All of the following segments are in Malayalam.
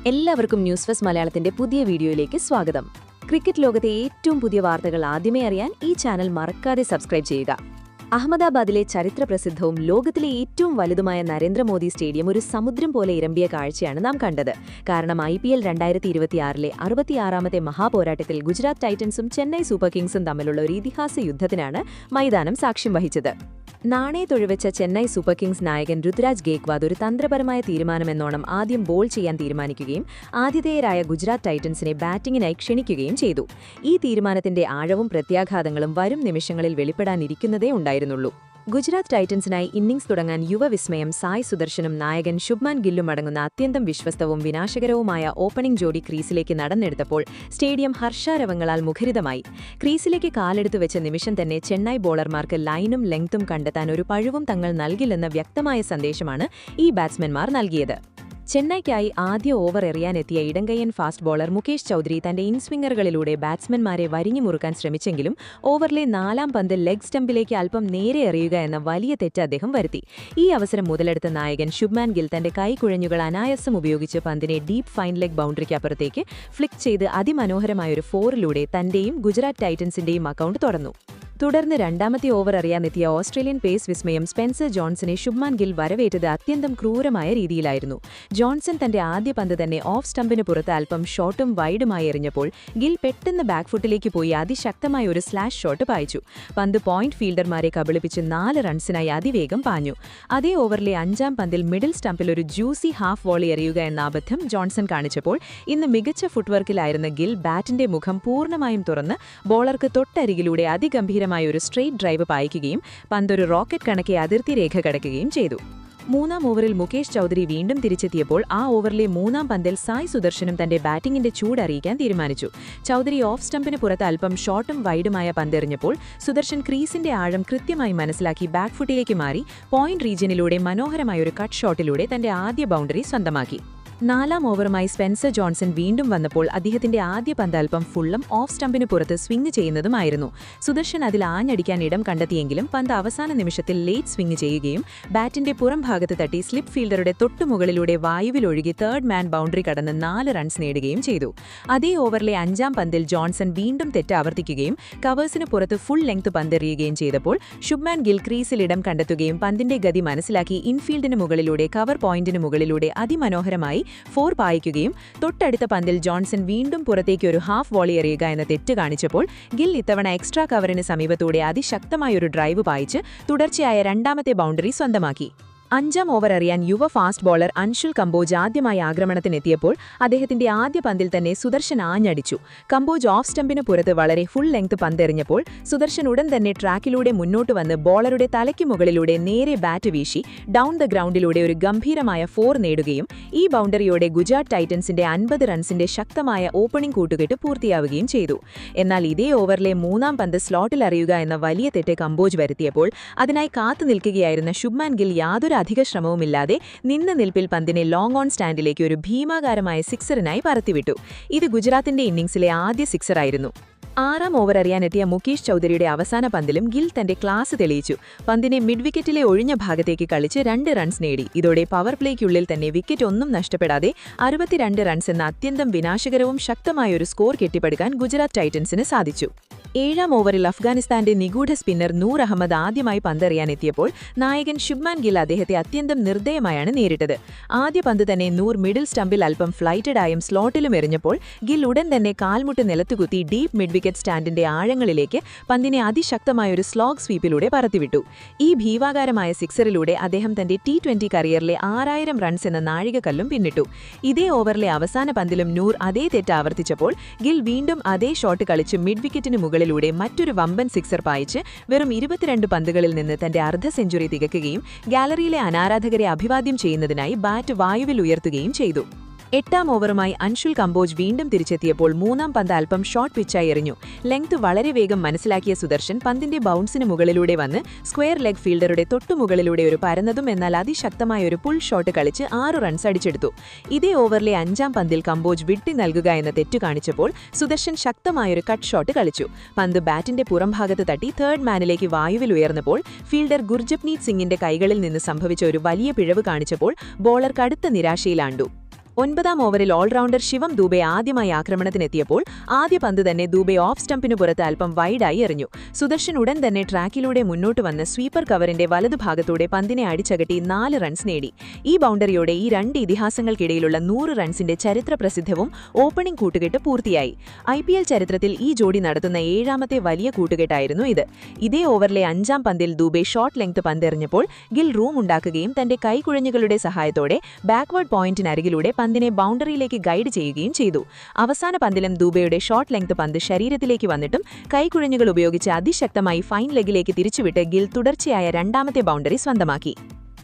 എല്ലാവർക്കും ന്യൂസ് ഫസ്റ്റ് മലയാളത്തിന്റെ പുതിയ വീഡിയോയിലേക്ക് സ്വാഗതം. ക്രിക്കറ്റ് ലോകത്തെ ഏറ്റവും പുതിയ വാർത്തകൾ ആദ്യമേ അറിയാൻ ഈ ചാനൽ മറക്കാതെ സബ്സ്ക്രൈബ് ചെയ്യുക. അഹമ്മദാബാദിലെ ചരിത്രപ്രസിദ്ധവും ലോകത്തിലെ ഏറ്റവും വലുതുമായ നരേന്ദ്രമോദി സ്റ്റേഡിയം ഒരു സമുദ്രം പോലെ ഇരമ്പിയ കാഴ്ചയാണ് നാം കണ്ടത്. കാരണം IPL 2026 66ാമത്തെ മഹാപോരാട്ടത്തിൽ ഗുജറാത്ത് ടൈറ്റൻസും ചെന്നൈ സൂപ്പർ കിങ്സും തമ്മിലുള്ള ഒരു ഇതിഹാസ യുദ്ധത്തിനാണ് മൈതാനം സാക്ഷ്യം വഹിച്ചത്. നാണയത്തൊഴിവെച്ച ചെന്നൈ സൂപ്പർ കിങ്സ് നായകൻ രുതുരാജ് ഗേക്വാദ് ഒരു തന്ത്രപരമായ തീരുമാനമെന്നോണം ആദ്യം ബോൾ ചെയ്യാൻ തീരുമാനിക്കുകയും ആതിഥേയരായ ഗുജറാത്ത് ടൈറ്റൻസിനെ ബാറ്റിംഗിനായി ക്ഷണിക്കുകയും ചെയ്തു. ഈ തീരുമാനത്തിന്റെ ആഴവും പ്രത്യാഘാതങ്ങളും വരും നിമിഷങ്ങളിൽ വെളിപ്പെടാനിരിക്കുന്നതേ ഉണ്ടായിരുന്നുള്ളൂ. ഗുജറാത്ത് ടൈറ്റൻസിനായി ഇന്നിംഗ്സ് തുടങ്ങാൻ യുവവിസ്മയം സായ് സുദർശനും നായകൻ ശുഭ്മാൻ ഗില്ലും അടങ്ങുന്ന അത്യന്തം വിശ്വസ്തവും വിനാശകരവുമായ ഓപ്പണിംഗ് ജോഡി ക്രീസിലേക്ക് നടന്നെടുത്തപ്പോൾ സ്റ്റേഡിയം ഹർഷാരവങ്ങളാൽ മുഖരിതമായി. ക്രീസിലേക്ക് കാലെടുത്തു വെച്ച നിമിഷം തന്നെ ചെന്നൈ ബോളർമാർക്ക് ലൈനും ലെങ്തും കണ്ടെത്താൻ ഒരു പഴുവും തങ്ങൾ നൽകില്ലെന്ന വ്യക്തമായ സന്ദേശമാണ് ഈ ബാറ്റ്സ്മാൻമാർ നൽകിയത്. ചെന്നൈക്കായി ആദ്യ ഓവർ എറിയാനെത്തിയ ഇടങ്കയ്യൻ ഫാസ്റ്റ് ബോളർ മുകേഷ് ചൌധരി തന്റെ ഇൻസ്വിംഗറുകളിലൂടെ ബാറ്റ്സ്മാൻമാരെ വരിഞ്ഞുമുറുക്കാൻ ശ്രമിച്ചെങ്കിലും ഓവറിലെ 4ാം പന്ത് ലെഗ് സ്റ്റംപിലേക്ക് അല്പം നേരെ എറിയുക എന്ന വലിയ തെറ്റ് അദ്ദേഹം വരുത്തി. ഈ അവസരം മുതലെടുത്ത നായകൻ ശുഭ്മാൻ ഗിൽ തന്റെ കൈക്കുഴഞ്ഞുകൾ അനായാസം ഉപയോഗിച്ച് പന്തിനെ ഡീപ് ഫൈൻ ലെഗ് ബൗണ്ടറിക്കപ്പുറത്തേക്ക് ഫ്ലിക്ക് ചെയ്ത് അതിമനോഹരമായൊരു ഫോറിലൂടെ തന്റെയും ഗുജറാത്ത് ടൈറ്റൻസിന്റെയും അക്കൗണ്ട് തുറന്നു. തുടർന്ന് രണ്ടാമത്തെ ഓവർ അറിയാനെത്തിയ ഓസ്ട്രേലിയൻ പേസ് വിസ്മയം സ്പെൻസർ ജോൺസനെ ശുഭ്മാൻ ഗിൽ വരവേറ്റത് അത്യന്തം ക്രൂരമായ രീതിയിലായിരുന്നു. ജോൺസൺ തന്റെ ആദ്യ പന്ത് തന്നെ ഓഫ് സ്റ്റംപിന് പുറത്ത് അല്പം ഷോട്ടും വൈഡുമായി എറിഞ്ഞപ്പോൾ ഗിൽ പെട്ടെന്ന് ബാക്ക് ഫുട്ടിലേക്ക് പോയി അതിശക്തമായ ഒരു സ്ലാഷ് ഷോട്ട് പായിച്ചു. പന്ത് പോയിന്റ് ഫീൽഡർമാരെ കബളിപ്പിച്ച് 4 റൺസിനായി അതിവേഗം പാഞ്ഞു. അതേ ഓവറിലെ 5ാം പന്തിൽ മിഡിൽ സ്റ്റംപിൽ ഒരു ജ്യൂസി ഹാഫ് വോളി എറിയുക എന്ന അബദ്ധം ജോൺസൺ കാണിച്ചപ്പോൾ ഇന്ന് മികച്ച ഫുട്വർക്കിലായിരുന്ന ഗിൽ ബാറ്റിന്റെ മുഖം പൂർണ്ണമായും തുറന്ന് ബോളർക്ക് തൊട്ടരികിലൂടെ അതിഗംഭീര ഒരു സ്ട്രെയിറ്റ് ഡ്രൈവ് പായിക്കുകയും പന്തൊരു റോക്കറ്റ് കണക്കെ അതിർത്തി രേഖ കടക്കുകയും ചെയ്തു. 3ാം ഓവറിൽ മുകേഷ് ചൌധരി വീണ്ടും തിരിച്ചെത്തിയപ്പോൾ ആ ഓവറിലെ 3ാം പന്തിൽ സായ് സുദർശനും തന്റെ ബാറ്റിംഗിന്റെ ചൂടറിയിക്കാൻ തീരുമാനിച്ചു. ചൌധരി ഓഫ് സ്റ്റംപിന് പുറത്ത് അല്പം ഷോർട്ടും വൈഡുമായ പന്തെറിഞ്ഞപ്പോൾ സുദർശൻ ക്രീസിന്റെ ആഴം കൃത്യമായി മനസ്സിലാക്കി ബാക്ക് ഫുട്ടിലേക്ക് മാറി പോയിന്റ് റീജിയനിലൂടെ മനോഹരമായൊരു കട്ട് ഷോട്ടിലൂടെ തന്റെ ആദ്യ ബൗണ്ടറി സ്വന്തമാക്കി. 4ാം ഓവറുമായി സ്പെൻസർ ജോൺസൺ വീണ്ടും വന്നപ്പോൾ അദ്ദേഹത്തിന്റെ ആദ്യ പന്ത് അല്പം ഫുള്ളും ഓഫ് സ്റ്റംപിന് പുറത്ത് സ്വിംഗ് ചെയ്യുന്നതുമായിരുന്നു. സുദർശൻ അതിൽ ആഞ്ഞടിക്കാൻ ഇടം കണ്ടെത്തിയെങ്കിലും പന്ത് അവസാന നിമിഷത്തിൽ ലേറ്റ് സ്വിംഗ് ചെയ്യുകയും ബാറ്റിന്റെ പുറം ഭാഗത്ത് തട്ടി സ്ലിപ്പ് ഫീൽഡറുടെ തൊട്ടുമുകളിലൂടെ വായുവിലൊഴുകി തേർഡ് മാൻ ബൗണ്ടറി കടന്ന് 4 റൺസ് നേടുകയും ചെയ്തു. അതേ ഓവറിലെ 5ാം പന്തിൽ ജോൺസൺ വീണ്ടും തെറ്റ് ആവർത്തിക്കുകയും കവേഴ്സിന് പുറത്ത് ഫുൾ ലെങ്ത് പന്തെറിയുകയും ചെയ്തപ്പോൾ ശുഭ്മാൻ ഗിൽ ക്രീസിൽ ഇടം കണ്ടെത്തുകയും പന്തിന്റെ ഗതി മനസ്സിലാക്കി ഇൻഫീൽഡിന് മുകളിലൂടെ കവർ പോയിന്റിന് മുകളിലൂടെ അതിമനോഹരമായി 4 പായിക്കുകയും തൊട്ടടുത്ത പന്തിൽ ജോൺസൺ വീണ്ടും പുറത്തേക്ക് ഒരു ഹാഫ് വോളി എറിയുക എന്ന തെറ്റ് കാണിച്ചപ്പോൾ ഗിൽ ഇത്തവണ എക്സ്ട്രാ കവറിന് സമീപത്തൂടെ അതിശക്തമായൊരു ഡ്രൈവ് പായിച്ച് തുടർച്ചയായ 2ാമത്തെ ബൗണ്ടറി സ്വന്തമാക്കി. 5ാം ഓവർ അറിയാൻ യുവ ഫാസ്റ്റ് ബോളർ അൻഷുൽ കംബോജ് ആദ്യമായി ആക്രമണത്തിനെത്തിയപ്പോൾ അദ്ദേഹത്തിന്റെ ആദ്യ പന്തിൽ തന്നെ സുദർശൻ ആഞ്ഞടിച്ചു. കംബോജ് ഓഫ് സ്റ്റംപിന് പുറത്ത് വളരെ ഫുൾ ലെങ്ത് പന്തെറിഞ്ഞപ്പോൾ സുദർശൻ ഉടൻ തന്നെ ട്രാക്കിലൂടെ മുന്നോട്ട് വന്ന് ബോളറുടെ തലയ്ക്ക് മുകളിലൂടെ നേരെ ബാറ്റ് വീശി ഡൗൺ ദ ഗ്രൗണ്ടിലൂടെ ഒരു ഗംഭീരമായ 4 നേടുകയും ഈ ബൗണ്ടറിയോടെ ഗുജറാത്ത് ടൈറ്റൻസിന്റെ 50 റൺസിന്റെ ശക്തമായ ഓപ്പണിംഗ് കൂട്ടുകെട്ട് പൂർത്തിയാവുകയും ചെയ്തു. എന്നാൽ ഇതേ ഓവറിലെ 3ാം പന്ത് സ്ലോട്ടിൽ അറിയുക എന്ന വലിയ തെറ്റ് കംബോജ് വരുത്തിയപ്പോൾ അതിനായി കാത്തുനിൽക്കുകയായിരുന്ന ശുഭ്മാൻ ഗിൽ യാതൊരു അധിക ശ്രമവുമില്ലാതെ നിന്ന നിൽപ്പിൽ പന്തിനെ ലോങ് ഓൺ സ്റ്റാൻഡിലേക്ക് ഒരു ഭീമാകാരമായ സിക്സറിനായി പറത്തിവിട്ടു. ഇത് ഗുജറാത്തിന്റെ ഇന്നിംഗ്സിലെ ആദ്യ സിക്സറായിരുന്നു. 6ാം ഓവർ അറിയാനെത്തിയ മുകേഷ് ചൌധരിയുടെ അവസാന പന്തിലും ഗിൽ തന്റെ ക്ലാസ് തെളിയിച്ചു. പന്തിനെ മിഡ് വിക്കറ്റിലെ ഒഴിഞ്ഞ ഭാഗത്തേക്ക് കളിച്ച് 2 റൺസ് നേടി. ഇതോടെ പവർ പ്ലേക്കുള്ളിൽ തന്നെ വിക്കറ്റ് ഒന്നും നഷ്ടപ്പെടാതെ 62 റൺസ് എന്ന അത്യന്തം വിനാശകരവും ശക്തമായൊരു സ്കോർ കെട്ടിപ്പടുക്കാൻ ഗുജറാത്ത് ടൈറ്റൻസിന് സാധിച്ചു. 7ാം ഓവറിൽ അഫ്ഗാനിസ്ഥാന്റെ നിഗൂഢ സ്പിന്നർ നൂർ അഹമ്മദ് ആദ്യമായി പന്തെറിയാനെത്തിയപ്പോൾ നായകൻ ശുഭ്മാൻ ഗിൽ അദ്ദേഹത്തെ അത്യന്തം നിർദ്ദയമായാണ് നേരിട്ടത്. ആദ്യ പന്ത് തന്നെ നൂർ മിഡിൽ സ്റ്റംപിൽ അല്പം ഫ്ലൈറ്റഡായും സ്ലോട്ടിലും എറിഞ്ഞപ്പോൾ ഗിൽ ഉടൻ തന്നെ കാൽമുട്ട് നിലത്തുകുത്തി ഡീപ്പ് മിഡ് വിക്കറ്റ് സ്റ്റാൻഡിന്റെ ആഴങ്ങളിലേക്ക് പന്തിനെ അതിശക്തമായൊരു സ്ലോഗ് സ്വീപ്പിലൂടെ പറത്തിവിട്ടു. ഈ ഭീവാകാരമായ സിക്സറിലൂടെ അദ്ദേഹം തന്റെ T20 കരിയറിലെ 6000 റൺസ് എന്ന നാഴികക്കല്ലും പിന്നിട്ടു. ഇതേ ഓവറിലെ അവസാന പന്തിലും നൂർ അതേ തെറ്റ് ആവർത്തിച്ചപ്പോൾ ഗിൽ വീണ്ടും അതേ ഷോട്ട് കളിച്ച് മിഡ് വിക്കറ്റിന് മുകളിലൂടെ മറ്റൊരു വമ്പൻ സിക്സർ പായിച്ച് വെറും 22 പന്തുകളിൽ നിന്ന് തന്റെ അർദ്ധ സെഞ്ചുറി തികക്കുകയും ഗാലറിയിലെ അനാരാധകരെ അഭിവാദ്യം ചെയ്യുന്നതിനായി ബാറ്റ് വായുവിൽ ഉയർത്തുകയും ചെയ്തു. 8ാം ഓവറുമായി അൻഷുൽ കംബോജ് വീണ്ടും തിരിച്ചെത്തിയപ്പോൾ 3ാം പന്ത് അല്പം ഷോർട്ട് പിച്ചായി എറിഞ്ഞു. ലെങ്ത് വളരെ വേഗം മനസ്സിലാക്കിയ സുദർശൻ പന്തിന്റെ ബൗൺസിന് മുകളിലൂടെ വന്ന് സ്ക്വയർ ലെഗ് ഫീൽഡറുടെ തൊട്ടുമുകളിലൂടെ ഒരു പരന്നതും എന്നാൽ അതിശക്തമായ ഒരു പുൾ ഷോട്ട് കളിച്ച് 6 റൺസ് അടിച്ചെടുത്തു. ഇതേ ഓവറിലെ 5ാം പന്തിൽ കംബോജ് വിട്ടി നൽകുക എന്ന തെറ്റു കാണിച്ചപ്പോൾ സുദർശൻ ശക്തമായൊരു കട്ട് ഷോട്ട് കളിച്ചു. പന്ത് ബാറ്റിന്റെ പുറംഭാഗത്ത് തട്ടി തേർഡ് മാനിലേക്ക് വായുവിൽ ഉയർന്നപ്പോൾ ഫീൽഡർ ഗുർജപ്നീത് സിംഗിന്റെ കൈകളിൽ നിന്ന് സംഭവിച്ച ഒരു വലിയ പിഴവ് കാണിച്ചപ്പോൾ ബോളർ കടുത്ത നിരാശയിലാണ്ടു. 9ാം ഓവറിൽ ഓൾറൗണ്ടർ ശിവം ദൂബെ ആദ്യമായി ആക്രമണത്തിനെത്തിയപ്പോൾ ആദ്യ പന്ത് തന്നെ ദൂബെ ഓഫ് സ്റ്റംപിനു പുറത്ത് അല്പം വൈഡായി എറിഞ്ഞു. സുദർശൻ ഉടൻ തന്നെ ട്രാക്കിലൂടെ മുന്നോട്ട് വന്ന് സ്വീപ്പർ കവറിന്റെ വലതുഭാഗത്തൂടെ പന്തിനെ അടിച്ചകട്ടി 4 റൺസ് നേടി. ഈ ബൗണ്ടറിയോടെ ഈ 2 ഇതിഹാസങ്ങൾക്കിടയിലുള്ള 100 റൺസിന്റെ ചരിത്രപ്രസിദ്ധവും ഓപ്പണിംഗ് കൂട്ടുകെട്ട് പൂർത്തിയായി. IPL ചരിത്രത്തിൽ ഈ ജോഡി നടത്തുന്ന 7ാമത്തെ വലിയ കൂട്ടുകെട്ടായിരുന്നു ഇത്. ഇതേ ഓവറിലെ 5ാം പന്തിൽ ദൂബെ ഷോർട്ട് ലെങ്ത് പന്തെറിഞ്ഞപ്പോൾ ഗിൽ റൂം ഉണ്ടാക്കുകയും തന്റെ കൈക്കുഴഞ്ഞുകളുടെ സഹായത്തോടെ ബാക്ക്വേർഡ് പോയിന്റിനരികിലൂടെ പന്തിനെ ബൗണ്ടറിയിലേക്ക് ഗൈഡ് ചെയ്യുകയും ചെയ്തു. അവസാന പന്തിലും ദൂബെയുടെ ഷോർട്ട് ലെങ്ത് പന്ത് ശരീരത്തിലേക്ക് വന്നിട്ടും കൈക്കുഴഞ്ഞുകൾ ഉപയോഗിച്ച് അതിശക്തമായി ഫൈൻ ലെഗിലേക്ക് തിരിച്ചുവിട്ട് ഗിൽ തുടർച്ചയായ 2ാമത്തെ ബൗണ്ടറി സ്വന്തമാക്കി.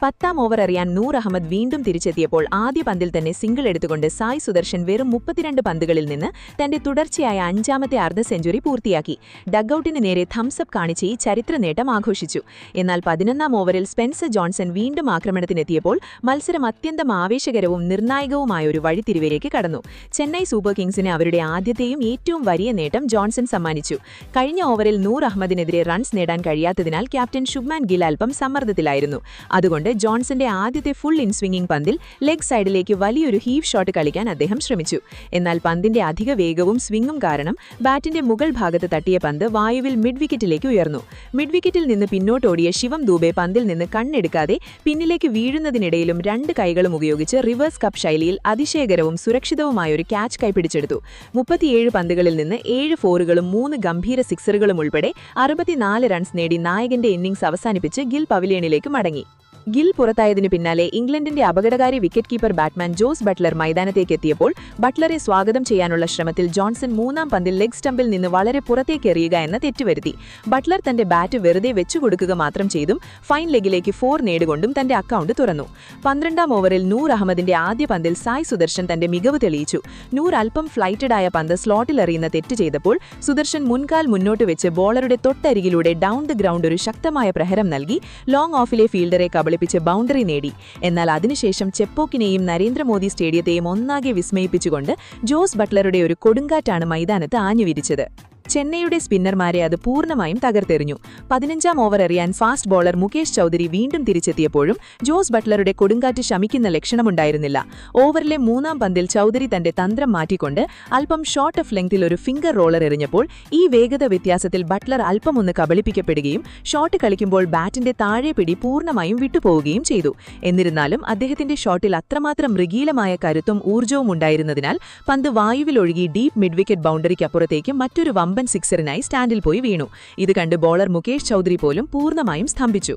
10ാം ഓവർ എറിയാൻ നൂർ അഹമ്മദ് വീണ്ടും തിരിച്ചെത്തിയപ്പോൾ ആദ്യ പന്തിൽ തന്നെ സിംഗിൾ എടുത്തുകൊണ്ട് സായ് സുദർശൻ വെറും 32 പന്തുകളിൽ നിന്ന് തന്റെ തുടർച്ചയായ 5ാമത്തെ അർദ്ധ സെഞ്ചുറി പൂർത്തിയാക്കി. ഡഗ്ഔട്ടിന് നേരെ തംസപ്പ് കാണിച്ച് ഈ ചരിത്ര നേട്ടം ആഘോഷിച്ചു. എന്നാൽ 11ാം ഓവറിൽ സ്പെൻസർ ജോൺസൺ വീണ്ടും ആക്രമണത്തിനെത്തിയപ്പോൾ മത്സരം അത്യന്തം ആവേശകരവും നിർണായകവുമായ ഒരു വഴിത്തിരിവിലേക്ക് കടന്നു. ചെന്നൈ സൂപ്പർ കിങ്സിന് അവരുടെ ആദ്യത്തെയും ഏറ്റവും വലിയ നേട്ടം ജോൺസൺ സമ്മാനിച്ചു. കഴിഞ്ഞ ഓവറിൽ നൂർ അഹമ്മദിനെതിരെ റൺസ് നേടാൻ കഴിയാത്തതിനാൽ ക്യാപ്റ്റൻ ശുഭ്മാൻ ഗിൽ അല്പം സമ്മർദ്ദത്തിലായിരുന്നു. അതുകൊണ്ട് ജോൺസന്റെ ആദ്യത്തെ ഫുൾ ഇൻ സ്വിംഗിംഗ് പന്തിൽ ലെഗ് സൈഡിലേക്ക് വലിയൊരു ഹീവ് ഷോട്ട് കളിക്കാൻ അദ്ദേഹം ശ്രമിച്ചു. എന്നാൽ പന്തിന്റെ അധിക വേഗവും സ്വിംഗും കാരണം ബാറ്റിന്റെ മുകൾ ഭാഗത്ത് തട്ടിയ പന്ത് വായുവിൽ മിഡ് വിക്കറ്റിലേക്ക് ഉയർന്നു. മിഡ് വിക്കറ്റിൽ നിന്ന് പിന്നോട്ടോടിയ ശിവം ദൂബെ പന്തിൽ നിന്ന് കണ്ണെടുക്കാതെ പിന്നിലേക്ക് വീഴുന്നതിനിടയിലും 2 കൈകളും ഉപയോഗിച്ച് റിവേഴ്സ് കപ്പ് ശൈലിയിൽ അതിശയകരവും സുരക്ഷിതവുമായൊരു ക്യാച്ച് കൈപ്പിടിച്ചെടുത്തു. 37 പന്തുകളിൽ നിന്ന് 7 ഫോറുകളും 3 ഗംഭീര സിക്സറുകളും ഉൾപ്പെടെ 64 റൺസ് നേടി നായകന്റെ ഇന്നിംഗ്സ് അവസാനിപ്പിച്ച് ഗിൽ പവിലിയനിലേക്ക് മടങ്ങി. ഗിൽ പുറത്തായതിനു പിന്നാലെ ഇംഗ്ലണ്ടിന്റെ അപകടകാരി wicket keeper batsman Jos Buttler മൈതാനത്തേക്കെത്തിയപ്പോൾ ബട്ട്ലറെ സ്വാഗതം ചെയ്യാനുള്ള ശ്രമത്തിൽ ജോൺസൺ 3ാം പന്തിൽ ലെഗ് സ്റ്റംപിൽ നിന്ന് വളരെ പുറത്തേക്കെറിയുക എന്ന തെറ്റുവരുത്തി. ബട്ട്ലർ തന്റെ ബാറ്റ് വെറുതെ വെച്ചുകൊടുക്കുക മാത്രം ചെയ്തും ഫൈൻ ലെഗിലേക്ക് 4 നേടുകൊണ്ടും തന്റെ അക്കൗണ്ട് തുറന്നു. 12ാം ഓവറിൽ നൂർ അഹമ്മദിന്റെ ആദ്യ പന്തിൽ സായ് സുദർശൻ തന്റെ മികവ് തെളിയിച്ചു. നൂർ അല്പം ഫ്ലൈറ്റഡായ പന്ത് സ്ലോട്ടിൽ എറിയുന്ന തെറ്റ് ചെയ്തപ്പോൾ സുദർശൻ മുൻകാൽ മുന്നോട്ട് വെച്ച് ബോളറുടെ തൊട്ടരികിലൂടെ ഡൗൺ ദ ഗ്രൗണ്ട് ഒരു ശക്തമായ പ്രഹരം നൽകി ലോങ് ഓഫിലെ ഫീൽഡറെ കബളിപ്പിച്ച് ബൗണ്ടറി നേടി. എന്നാൽ അതിനുശേഷം ചെപ്പോക്കിനെയും നരേന്ദ്രമോദി സ്റ്റേഡിയത്തെയും ഒന്നാകെ വിസ്മയിപ്പിച്ചുകൊണ്ട് ജോസ് ബട്ട്ലറുടെ ഒരു കൊടുങ്കാറ്റാണ് മൈതാനത്ത് ആഞ്ഞുവിരിച്ചത്. ചെന്നൈയുടെ സ്പിന്നർമാരെ അത് പൂർണ്ണമായും തകർത്തെറിഞ്ഞു. 15ാം ഓവർ എറിയാൻ ഫാസ്റ്റ് ബോളർ മുകേഷ് ചൌധരി വീണ്ടും തിരിച്ചെത്തിയപ്പോഴും ജോസ് ബട്ട്ലറുടെ കൊടുങ്കാറ്റ് ശമിക്കുന്ന ലക്ഷണമുണ്ടായിരുന്നില്ല. ഓവറിലെ 3ാം പന്തിൽ ചൌധരി തന്റെ തന്ത്രം മാറ്റിക്കൊണ്ട് അല്പം ഷോർട്ട് ഓഫ് ലെങ്തിൽ ഒരു ഫിംഗർ റോളർ എറിഞ്ഞപ്പോൾ ഈ വേഗത വ്യത്യാസത്തിൽ ബട്ട്ലർ അല്പമൊന്ന് കബളിപ്പിക്കപ്പെടുകയും ഷോട്ട് കളിക്കുമ്പോൾ ബാറ്റിന്റെ താഴെ പിടി പൂർണ്ണമായും വിട്ടുപോവുകയും ചെയ്തു. എന്നിരുന്നാലും അദ്ദേഹത്തിന്റെ ഷോട്ടിൽ അത്രമാത്രം മൃഗീലമായ കരുത്തും ഊർജ്ജവും ഉണ്ടായിരുന്നതിനാൽ പന്ത് വായുവിലൊഴുകി ഡീപ് മിഡ് വിക്കറ്റ് ബൗണ്ടറിക്കപ്പുറത്തേക്ക് മറ്റൊരു വമ്പൻ സിക്സറിനായി സ്റ്റാൻഡിൽ പോയി വീണു. ഇത് കണ്ട് ബോളർ മുകേഷ് ചൌധരി പോലും പൂർണ്ണമായും സ്തംഭിച്ചു.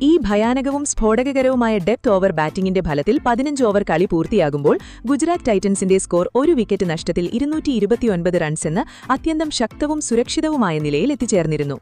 ഈ ഭയാനകവും സ്ഫോടകകരവുമായ ഡെപ്ത് ഓവർ ബാറ്റിംഗിന്റെ ഫലത്തിൽ 15 ഓവർ കളി പൂർത്തിയാകുമ്പോൾ ഗുജറാത്ത് ടൈറ്റൻസിന്റെ സ്കോർ 1 വിക്കറ്റ് നഷ്ടത്തിൽ 229 റൺസ് എന്ന അത്യന്തം ശക്തവും സുരക്ഷിതവുമായ നിലയിൽ എത്തിച്ചേർന്നിരുന്നു.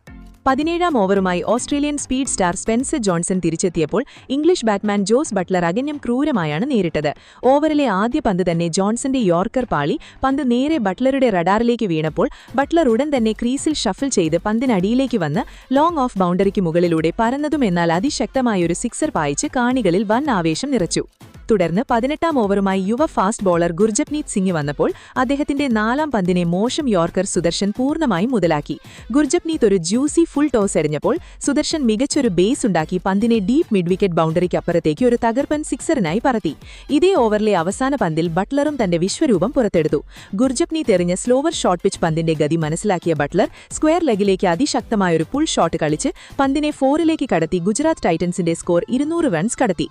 17ാം ഓവറുമായി Australian speed star Spencer Johnson തിരിച്ചെത്തിയപ്പോൾ ഇംഗ്ലീഷ് ബാറ്റ്മാൻ ജോസ് ബട്ട്ലർ അഗന്യം ക്രൂരമായാണ് നേരിട്ടത്. ഓവറിലെ ആദ്യ പന്ത് തന്നെ ജോൺസന്റെ യോർക്കർ പാളി പന്ത് നേരെ ബട്ട്ലറുടെ റഡാറിലേക്ക് വീണപ്പോൾ ബട്ട്ലർ ഉടൻ തന്നെ ക്രീസിൽ ഷഫിൾ ചെയ്ത് പന്തിനടിയിലേക്ക് വന്ന് ലോങ് ഓഫ് ബൗണ്ടറിക്ക് മുകളിലൂടെ പറന്നതും എന്നാൽ അതിശക്തമായൊരു സിക്സർ പായിച്ച് കാണികളിൽ വൻ ആവേശം നിറച്ചു. തുടർന്ന് 18ാം ഓവറുമായി യുവ ഫാസ്റ്റ് ബോളർ ഗുർജപ്നീത് സിംഗ് വന്നപ്പോൾ അദ്ദേഹത്തിന്റെ 4ാം പന്തിനെ മോശം യോർക്കർ സുദർശൻ പൂർണ്ണമായും മുതലാക്കി. ഗുർജപ്നീത് ഒരു ജ്യൂസി ഫുൾ ടോസ് എറിഞ്ഞപ്പോൾ സുദർശൻ മികച്ചൊരു ബേസ് ഉണ്ടാക്കി പന്തിനെ ഡീപ് മിഡ് വിക്കറ്റ് ബൗണ്ടറിക്കപ്പുറത്തേക്ക് ഒരു തകർപ്പൻ സിക്സറിനായി പറത്തി. ഇതേ ഓവറിലെ അവസാന പന്തിൽ ബട്ട്ലറും തന്റെ വിശ്വരൂപം പുറത്തെടുത്തു. ഗുർജപ്നീത് എറിഞ്ഞ സ്ലോവർ ഷോർട്ട് പിച്ച് പന്തിന്റെ ഗതി മനസ്സിലാക്കിയ ബട്ട്ലർ സ്ക്വയർ ലെഗിലേക്ക് അതിശക്തമായൊരു പുൾ ഷോട്ട് കളിച്ച് പന്തിനെ 4ലേക്ക് കടത്തി ഗുജറാത്ത് ടൈറ്റൻസിന്റെ സ്കോർ 200 റൺസ് കടത്തി.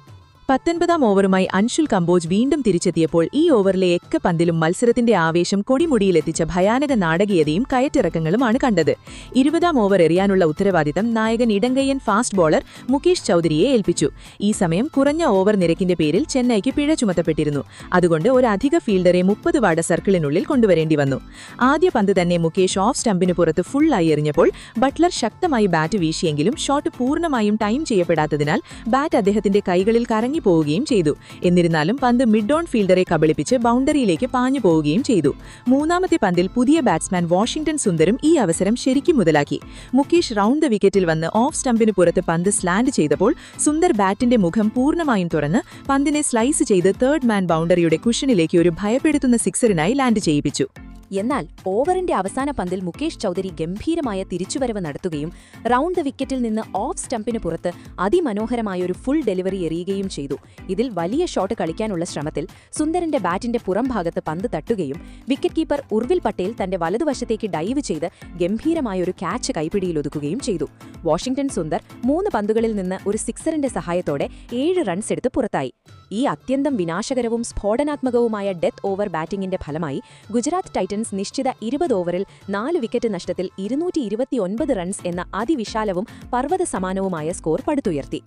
19ാം ഓവറുമായി അൻഷുൽ കമ്പോജ് വീണ്ടും തിരിച്ചെത്തിയപ്പോൾ ഈ ഓവറിലെ എക്ക പന്തിലും മത്സരത്തിന്റെ ആവേശം കൊടിമുടിയിലെത്തിച്ച ഭയാനക നാടകീയതയും കയറ്റിറക്കങ്ങളുമാണ് കണ്ടത്. 20ാം ഓവർ എറിയാനുള്ള ഉത്തരവാദിത്തം നായകൻ ഇടങ്കയ്യൻ ഫാസ്റ്റ് ബോളർ മുകേഷ് ചൌധരിയെ ഏൽപ്പിച്ചു. ഈ സമയം കുറഞ്ഞ ഓവർ നിരക്കിന്റെ പേരിൽ ചെന്നൈക്ക് പിഴ ചുമത്തപ്പെട്ടിരുന്നു. അതുകൊണ്ട് ഒരു അധിക ഫീൽഡറെ 30 വാർഡ് സർക്കിളിനുള്ളിൽ കൊണ്ടുവരേണ്ടി വന്നു. ആദ്യ പന്ത് തന്നെ മുകേഷ് ഓഫ് സ്റ്റംപിന് പുറത്ത് ഫുള്ളായി എറിഞ്ഞപ്പോൾ ബട്ട്ലർ ശക്തമായി ബാറ്റ് വീശിയെങ്കിലും ഷോട്ട് പൂർണ്ണമായും ടൈം ചെയ്യപ്പെടാത്തതിനാൽ ബാറ്റ് അദ്ദേഹത്തിന്റെ കൈകളിൽ പോവുകയും ചെയ്തു. എന്നിരുന്നാലും പന്ത് മിഡ് ഓൺ ഫീൽഡറെ കബളിപ്പിച്ച് ബൗണ്ടറിയിലേക്ക് പാഞ്ഞു പോവുകയും ചെയ്തു. 3ാമത്തെ പന്തിൽ പുതിയ ബാറ്റ്സ്മാൻ വാഷിംഗ്ടൺ സുന്ദറും ഈ അവസരം ശരിക്കും മുതലാക്കി. മുകേഷ് റൗണ്ട് ദ വിക്കറ്റിൽ വന്ന് ഓഫ് സ്റ്റംപിന് പുറത്ത് പന്ത് സ്ലാൻഡ് ചെയ്തപ്പോൾ സുന്ദർ ബാറ്റിന്റെ മുഖം പൂർണ്ണമായും തുറന്ന് പന്തിനെ സ്ലൈസ് ചെയ്ത് തേർഡ് മാൻ ബൗണ്ടറിയുടെ കുഷനിലേക്ക് ഒരു ഭയപ്പെടുത്തുന്ന സിക്സറിനായി ലാൻഡ് ചെയ്യിപ്പിച്ചു. എന്നാൽ ഓവറിന്റെ അവസാന പന്തിൽ മുകേഷ് ചൌധരി ഗംഭീരമായ തിരിച്ചുവരവ് നടത്തുകയും റൗണ്ട് ദ വിക്കറ്റിൽ നിന്ന് ഓഫ് സ്റ്റംപിന് പുറത്ത് അതിമനോഹരമായൊരു ഫുൾ ഡെലിവറി എറിയുകയും ചെയ്തു. ഇതിൽ വലിയ ഷോട്ട് കളിക്കാനുള്ള ശ്രമത്തിൽ സുന്ദറിന്റെ ബാറ്റിന്റെ പുറംഭാഗത്ത് പന്ത് തട്ടുകയും വിക്കറ്റ് കീപ്പർ ഉർവിൽ പട്ടേൽ തന്റെ വലതുവശത്തേക്ക് ഡൈവ് ചെയ്ത് ഗംഭീരമായൊരു ക്യാച്ച് കൈപ്പിടിയിലൊതുക്കുകയും ചെയ്തു. വാഷിംഗ്ടൺ സുന്ദർ 3 പന്തുകളിൽ നിന്ന് ഒരു സിക്സറിന്റെ സഹായത്തോടെ 7 റൺസ് എടുത്ത് പുറത്തായി. ഈ അത്യന്തം വിനാശകരവും സ്ഫോടനാത്മകവുമായ ഡെത്ത് ഓവർ ബാറ്റിംഗിന്റെ ഫലമായി ഗുജറാത്ത് ടൈറ്റൻസ് നിശ്ചിത 20 ഓവറിൽ 4 വിക്കറ്റ് നഷ്ടത്തിൽ 229 റൺസ് എന്ന അതിവിശാലവും പർവ്വത സമാനവുമായ സ്കോർ പടുത്തുയർത്തി.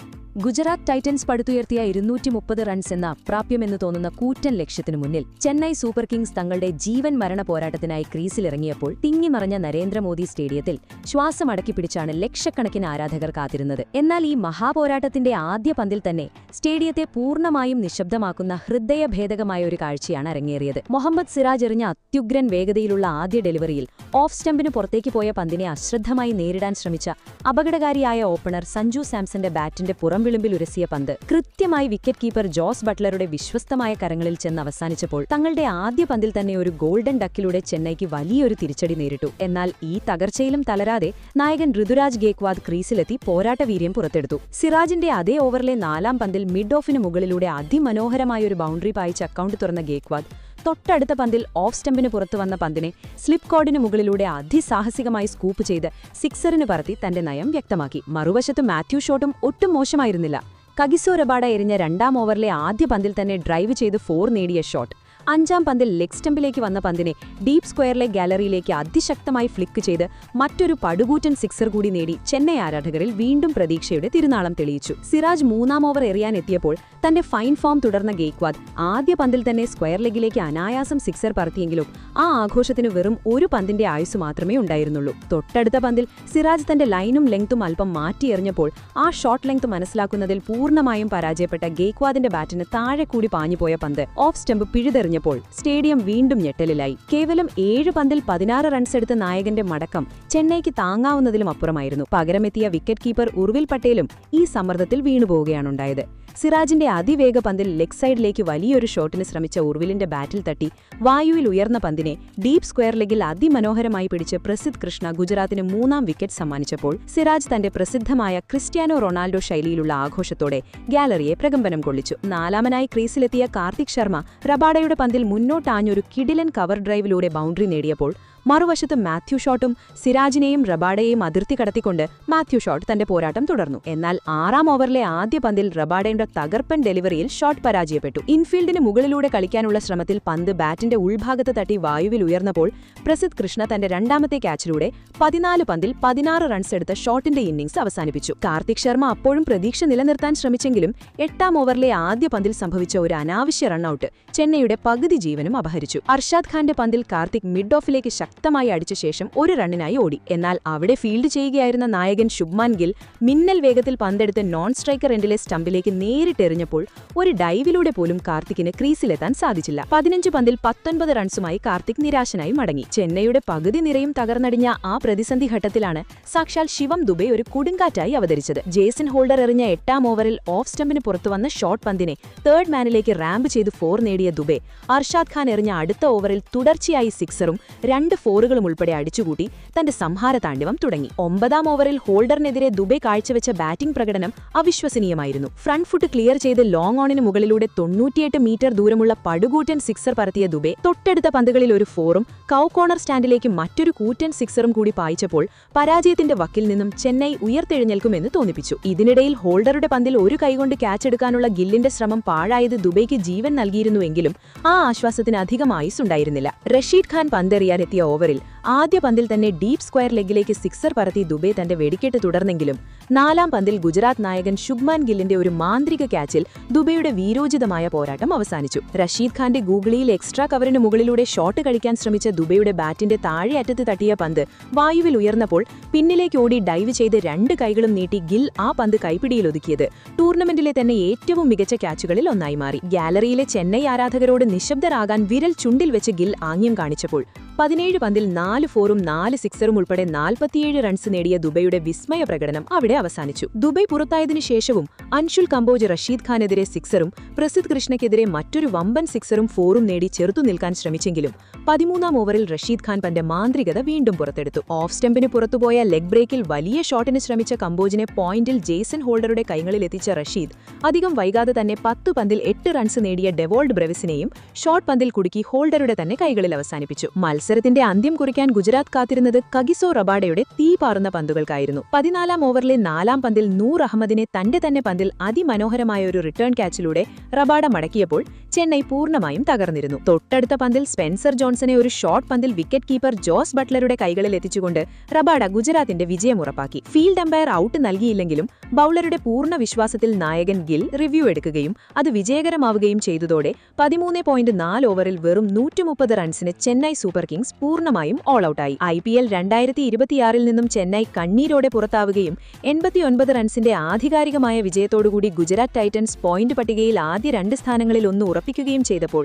ഗുജറാത്ത് ടൈറ്റൻസ് പടുത്തുയർത്തിയ 230 റൺസ് എന്ന അപ്രാപ്യമെന്ന് തോന്നുന്ന കൂറ്റൻ ലക്ഷ്യത്തിനു മുന്നിൽ ചെന്നൈ സൂപ്പർ കിങ്സ് തങ്ങളുടെ ജീവൻ മരണ പോരാട്ടത്തിനായി ക്രീസിലിറങ്ങിയപ്പോൾ തിങ്ങിമറഞ്ഞ നരേന്ദ്രമോദി സ്റ്റേഡിയത്തിൽ ശ്വാസമടക്കിപ്പിടിച്ചാണ് ലക്ഷക്കണക്കിന് ആരാധകർ കാത്തിരുന്നത്. എന്നാൽ ഈ മഹാപോരാട്ടത്തിന്റെ ആദ്യ പന്തിൽ തന്നെ സ്റ്റേഡിയത്തെ പൂർണ്ണമായും നിശബ്ദമാക്കുന്ന ഹൃദയഭേദകമായ ഒരു കാഴ്ചയാണ് അരങ്ങേറിയത്. മുഹമ്മദ് സിറാജ് എറിഞ്ഞ അത്യുഗ്രൻ വേഗതയിലുള്ള ആദ്യ ഡെലിവറിയിൽ ഓഫ് സ്റ്റംപിന് പുറത്തേക്ക് പോയ പന്തിനെ അശ്രദ്ധമായി നേരിടാൻ ശ്രമിച്ച അപകടകാരിയായ ഓപ്പണർ സഞ്ജു സാംസന്റെ ബാറ്റിന്റെ വിളിമ്പിൽ ഉരസിയ പന്ത് കൃത്യമായി വിക്കറ്റ് കീപ്പർ ജോസ് ബട്ട്ലറുടെ വിശ്വസ്തമായ കരങ്ങളിൽ ചെന്ന് അവസാനിച്ചപ്പോൾ തങ്ങളുടെ ആദ്യ പന്തിൽ തന്നെ ഒരു ഗോൾഡൻ ഡക്കിലൂടെ ചെന്നൈക്ക് വലിയൊരു തിരിച്ചടി നേരിട്ടു. എന്നാൽ ഈ തകർച്ചയിലും തളരാതെ നായകൻ ഋതുരാജ് ഗേക്വാദ് ക്രീസിലെത്തി പോരാട്ടവീര്യം പുറത്തെടുത്തു. സിറാജിന്റെ അതേ ഓവറിലെ 4ാം പന്തിൽ മിഡ് ഓഫിന് മുകളിലൂടെ അതിമനോഹരമായൊരു ബൗണ്ടറി പായിച്ച് അക്കൗണ്ട് തുറന്ന ഗേക്വാദ് തൊട്ടടുത്ത പന്തിൽ ഓഫ് സ്റ്റംപിന് പുറത്തു വന്ന പന്തിനെ സ്ലിപ്പ് കോർഡിന് മുകളിലൂടെ അതിസാഹസികമായി സ്കൂപ്പ് ചെയ്ത് സിക്സറിന് പറത്തി തന്റെ നയം വ്യക്തമാക്കി. മറുവശത്ത് മാത്യു ഷോട്ടും ഒട്ടും മോശമായിരുന്നില്ല. കഗിസോ റബാഡ എറിഞ്ഞ 2ാം ഓവറിലെ ആദ്യ പന്തിൽ തന്നെ ഡ്രൈവ് ചെയ്ത് 4 നേടിയ ഷോട്ട് 5ാം പന്തിൽ ലെഗ് സ്റ്റംപിലേക്ക് വന്ന പന്തിനെ ഡീപ് സ്ക്വയറിലെ ഗാലറിയിലേക്ക് അതിശക്തമായി ഫ്ലിക്ക് ചെയ്ത് മറ്റൊരു പടുകൂറ്റൻ സിക്സർ കൂടി നേടി ചെന്നൈ ആരാധകരിൽ വീണ്ടും പ്രതീക്ഷയുടെ തിരുനാളം തെളിയിച്ചു. സിറാജ് 3ാം ഓവർ എറിയാനെത്തിയപ്പോൾ തന്റെ ഫൈൻ ഫോം തുടർന്ന ഗേക്വാദ് ആദ്യ പന്തിൽ തന്നെ സ്ക്വയർ ലെഗിലേക്ക് അനായാസം സിക്സർ പറത്തിയെങ്കിലും ആ ആഘോഷത്തിന് വെറും ഒരു പന്തിന്റെ ആയുസ് മാത്രമേ ഉണ്ടായിരുന്നുള്ളൂ. തൊട്ടടുത്ത പന്തിൽ സിറാജ് തന്റെ ലൈനും ലെങ്തും അല്പം മാറ്റിയെറിഞ്ഞപ്പോൾ ആ ഷോട്ട് ലെങ്ത് മനസ്സിലാക്കുന്നതിൽ പൂർണ്ണമായും പരാജയപ്പെട്ട ഗേക്വാദിന്റെ ബാറ്റിന് താഴെ കൂടി പാഞ്ഞുപോയ പന്ത് ഓഫ് സ്റ്റംപ് പിഴുതെറിഞ്ഞപ്പോൾ സ്റ്റേഡിയം വീണ്ടും ഞെട്ടലിലായി. കേവലം 7 പന്തിൽ 16 റൺസ് എടുത്ത നായകന്റെ മടക്കം ചെന്നൈക്ക് താങ്ങാവുന്നതിലും അപ്പുറമായിരുന്നു. പകരമെത്തിയ വിക്കറ്റ് കീപ്പർ ഉർവിൽ പട്ടേലും ഈ സമ്മർദ്ദത്തിൽ വീണുപോവുകയാണുണ്ടായത്. സിറാജിന്റെ അതിവേഗ പന്തിൽ ലെഗ് സൈഡിലേക്ക് വലിയൊരു ഷോട്ടിന് ശ്രമിച്ച ഉർവിലിന്റെ ബാറ്റിൽ തട്ടി വായുവിൽ ഉയർന്ന പന്തിനെ ഡീപ് സ്ക്വയർ ലെഗിൽ അതിമനോഹരമായി പിടിച്ച് പ്രസിദ്ധ് കൃഷ്ണ ഗുജറാത്തിന് 3ാം വിക്കറ്റ് സമ്മാനിച്ചപ്പോൾ സിറാജ് തന്റെ പ്രസിദ്ധമായ ക്രിസ്ത്യാനോ റൊണാൾഡോ ശൈലിയിലുള്ള ആഘോഷത്തോടെ ഗാലറിയെ പ്രകമ്പനം കൊള്ളിച്ചു. 4ാമനായി ക്രീസിലെത്തിയ കാർത്തിക് ശർമ്മ റബാഡയുടെ പന്തിൽ മുന്നോട്ടാഞ്ഞൊരു കിടിലൻ കവർ ഡ്രൈവിലൂടെ ബൗണ്ടറി നേടിയപ്പോൾ മറുവശത്ത് മാത്യു ഷോട്ടും സിറാജിനെയും റബാഡയെയും അതിർത്തി കടത്തിക്കൊണ്ട് മാത്യു ഷോട്ട് തന്റെ പോരാട്ടം തുടർന്നു. എന്നാൽ 6ാം ഓവറിലെ ആദ്യ പന്തിൽ റബാഡയുടെ തകർപ്പൻ ഡെലിവറിയിൽ ഷോട്ട് പരാജയപ്പെട്ടു. ഇൻഫീൽഡിന് മുകളിലൂടെ കളിക്കാനുള്ള ശ്രമത്തിൽ പന്ത് ബാറ്റിന്റെ ഉൾഭാഗത്ത് തട്ടി വായുവിൽ ഉയർന്നപ്പോൾ പ്രസിദ്ധ് കൃഷ്ണ തന്റെ 2ാമത്തെ ക്യാച്ചിലൂടെ 14 പന്തിൽ 16 റൺസ് എടുത്ത ഷോട്ടിന്റെ ഇന്നിംഗ്സ് അവസാനിപ്പിച്ചു. കാർത്തിക് ശർമ്മ അപ്പോഴും പ്രതീക്ഷ നിലനിർത്താൻ ശ്രമിച്ചെങ്കിലും 8ാം ഓവറിലെ ആദ്യ പന്തിൽ സംഭവിച്ച ഒരു അനാവശ്യ റണ്ണൌട്ട് ചെന്നൈയുടെ പകുതി ജീവനും അപഹരിച്ചു. അർഷാദ് ഖാന്റെ പന്തിൽ കാർത്തിക് മിഡ് ഓഫിലേക്ക് ശക്തമായി അടിച്ച ശേഷം ഒരു റണ്ണിനായി ഓടി. എന്നാൽ അവിടെ ഫീൽഡ് ചെയ്യുകയായിരുന്ന നായകൻ ശുഭ്മാൻ ഗിൽ മിന്നൽ വേഗത്തിൽ പന്തെടുത്ത് നോൺ സ്ട്രൈക്കർ എൻഡിലെ സ്റ്റംപിലേക്ക് നേരിട്ടെറിഞ്ഞപ്പോൾ ഒരു ഡൈവിലൂടെ പോലും കാർത്തിക്കിന് ക്രീസിലെത്താൻ സാധിച്ചില്ല. 15 പന്തിൽ 19 റൺസുമായി കാർത്തിക് നിരാശനായി മടങ്ങി. ചെന്നൈയുടെ പകുതി നിരയും തകർന്നടിഞ്ഞ ആ പ്രതിസന്ധി ഘട്ടത്തിലാണ് സാക്ഷാൽ ശിവം ദുബെ ഒരു കൊടുങ്കാറ്റായി അവതരിച്ചത്. ജേസൺ ഹോൾഡർ എറിഞ്ഞ 8ാം ഓവറിൽ ഓഫ് സ്റ്റംപിന് പുറത്തുവന്ന ഷോട്ട് പന്തിനെ തേർഡ് മാനിലേക്ക് റാമ്പ് ചെയ്ത് 4 നേടിയ ദുബെ അർഷാദ് ഖാൻ എറിഞ്ഞ അടുത്ത ഓവറിൽ തുടർച്ചയായി സിക്സറും 2 ഫോറുകളും ഉൾപ്പെടെ അടിച്ചുകൂട്ടി തന്റെ സംഹാര താണ്ഡവം തുടങ്ങി. 9ാം ഓവറിൽ ഹോൾഡറിനെതിരെ ദുബെ കാഴ്ചവെച്ച ബാറ്റിംഗ് പ്രകടനം അവിശ്വസനീയമായിരുന്നു. ഫ്രണ്ട് ഫുട്ട് ക്ലിയർ ചെയ്ത് ലോങ് ഓണിന് മുകളിലൂടെ 98 മീറ്റർ ദൂരമുള്ള പടുകൂറ്റൻ സിക്സർ പറത്തിയ ദുബെ തൊട്ടടുത്ത പന്തുകളിൽ ഒരു ഫോറും കൗ കോർണർ സ്റ്റാൻഡിലേക്ക് മറ്റൊരു കൂറ്റൻ സിക്സറും കൂടി പായിച്ചപ്പോൾ പരാജയത്തിന്റെ വക്കിൽ നിന്നും ചെന്നൈ ഉയർത്തെഴുന്നേൽക്കുമെന്ന് തോന്നിപ്പിച്ചു. ഇതിനിടയിൽ ഹോൾഡറുടെ പന്തിൽ ഒരു കൈകൊണ്ട് ക്യാച്ചെടുക്കാനുള്ള ഗില്ലിന്റെ ശ്രമം പാഴായത് ദുബൈക്ക് ജീവൻ നൽകിയിരുന്നുവെങ്കിലും ആ ആശ്വാസത്തിന് അധികം ആയുസ്സുണ്ടായിരുന്നില്ല. റഷീദ് ഖാൻ പന്തെറിയാനെത്തിയ ഓവറിൽ ആദ്യ പന്തിൽ തന്നെ ഡീപ് സ്ക്വയർ ലെഗിലേക്ക് സിക്സർ പറത്തി ദുബെ തന്റെ വെടിക്കെട്ട് തുടർന്നെങ്കിലും 4ാം പന്തിൽ ഗുജറാത്ത് നായകൻ ശുഭ്മാൻ ഗില്ലിന്റെ ഒരു മാന്ത്രിക ക്യാച്ചിൽ ദുബെയുടെ വീരോചിതമായ പോരാട്ടം അവസാനിച്ചു. റഷീദ് ഖാന്റെ ഗൂഗിളിയിൽ എക്സ്ട്രാ കവറിന് മുകളിലൂടെ ഷോട്ട് കളിക്കാൻ ശ്രമിച്ച ദുബെയുടെ ബാറ്റിന്റെ താഴെ അറ്റത്ത് തട്ടിയ പന്ത് വായുവിൽ ഉയർന്നപ്പോൾ പിന്നിലേക്ക് ഓടി ഡൈവ് ചെയ്ത് 2 കൈകളും നീട്ടി ഗിൽ ആ പന്ത് കൈപ്പിടിയിലൊതുക്കിയത് ടൂർണമെന്റിലെ തന്നെ ഏറ്റവും മികച്ച ക്യാച്ചുകളിൽ ഒന്നായി മാറി. ഗാലറിയിലെ ചെന്നൈ ആരാധകരോട് നിശബ്ദരാകാൻ വിരൽ ചുണ്ടിൽ വെച്ച് ഗിൽ ആംഗ്യം കാണിച്ചപ്പോൾ 17 പന്തിൽ 4 ഫോറും 4 സിക്സറും ഉൾപ്പെടെ 47 റൺസ് നേടിയ ദുബൈയുടെ വിസ്മയ പ്രകടനം അവിടെ അവസാനിച്ചു. ദുബൈ പുറത്തായതിനു ശേഷവും അൻഷുൽ കമ്പോജ് റഷീദ് ഖാനെതിരെ സിക്സറും പ്രസിദ്ധ് കൃഷ്ണയ്ക്കെതിരെ മറ്റൊരു വമ്പൻ സിക്സറും ഫോറും നേടി ചെറുത്തു നിൽക്കാൻ ശ്രമിച്ചെങ്കിലും 13-ാം ഓവറിൽ റഷീദ് ഖാൻ തന്റെ മാന്ത്രികത വീണ്ടും പുറത്തെടുത്തു. ഓഫ് സ്റ്റംപിന് പുറത്തുപോയ ലെഗ് ബ്രേക്കിൽ വലിയ ഷോട്ടിന് ശ്രമിച്ച കമ്പോജിനെ പോയിന്റിൽ ജെയ്സൺ ഹോൾഡറുടെ കൈകളിലെത്തിച്ച റഷീദ് അധികം വൈകാതെ തന്നെ 10 പന്തിൽ 8 റൺസ് നേടിയ ഡെവോൾഡ് ബ്രെവിസിനെയും ഷോർട്ട് പന്തിൽ കുടുക്കി ഹോൾഡറുടെ തന്നെ കൈകളിൽ അവസാനിപ്പിച്ചു. മത്സരത്തിന്റെ അന്ത്യം കുറിക്കാൻ ഗുജറാത്ത് കാത്തിരുന്നത് കഗിസോ റബാഡയുടെ തീ പാറുന്ന പന്തുകൾക്കായിരുന്നു. 14-ാം ഓവറിലെ 4-ാം പന്തിൽ നൂർ അഹമ്മദിനെ തന്റെ പന്തിൽ അതിമനോഹരമായ ഒരു റിട്ടേൺ ക്യാച്ചിലൂടെ റബാഡ മടക്കിയപ്പോൾ ചെന്നൈ പൂർണ്ണമായും തകർന്നിരുന്നു. തൊട്ടടുത്ത പന്തിൽ സ്പെൻസർ ജോൺസനെ ഒരു ഷോർട്ട് പന്തിൽ വിക്കറ്റ് കീപ്പർ ജോസ് ബട്ട്ലറുടെ കൈകളിൽ എത്തിച്ചുകൊണ്ട് റബാഡ ഗുജറാത്തിന്റെ വിജയം ഉറപ്പാക്കി. ഫീൽഡ് അമ്പയർ ഔട്ട് നൽകിയില്ലെങ്കിലും ബൌളറുടെ പൂർണ്ണ വിശ്വാസത്തിൽ നായകൻ ഗിൽ റിവ്യൂ എടുക്കുകയും അത് വിജയകരമാവുകയും ചെയ്തതോടെ 13.4 ഓവറിൽ വെറും 130 റൺസിന് ചെന്നൈ സൂപ്പർ കിങ്സ് പൂർണ്ണമായും ഓൾ ഔട്ടായി. IPL 2026-ൽ നിന്നും ചെന്നൈ കണ്ണീരോടെ പുറത്താവുകയും 89 റൺസിന്റെ ആധികാരികമായ വിജയത്തോടുകൂടി ഗുജറാത്ത് ടൈറ്റൻസ് പോയിന്റ് പട്ടികയിൽ ആദ്യ 2 സ്ഥാനങ്ങളിൽ ഒന്ന് ഉറപ്പിക്കുകയും ചെയ്തപ്പോൾ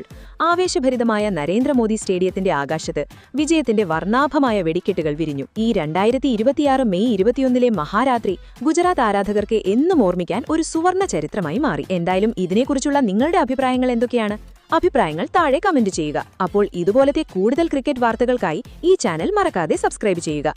ആവേശഭരിതമായ നരേന്ദ്രമോദി സ്റ്റേഡിയത്തിന്റെ ആകാശത്ത് വിജയത്തിന്റെ വർണ്ണാഭമായ വെടിക്കെട്ടുകൾ വിരിഞ്ഞു. ഈ 2026 മെയ് 21-ലെ മഹാരാത്രി ഗുജറാത്ത് ആരാധകർക്ക് എന്നും ഓർമ്മിക്കാൻ ഒരു സുവർണ്ണ ചരിത്രമായി മാറി. എന്തായാലും ഇതിനെക്കുറിച്ചുള്ള നിങ്ങളുടെ അഭിപ്രായങ്ങൾ എന്തൊക്കെയാണ്? അഭിപ്രായങ്ങൾ താഴെ കമന്റ് ചെയ്യുക. അപ്പോൾ ഇതുപോലത്തെ കൂടുതൽ ക്രിക്കറ്റ് വാർത്തകൾക്കായി ഈ ചാനൽ മറക്കാതെ സബ്സ്ക്രൈബ് ചെയ്യുക.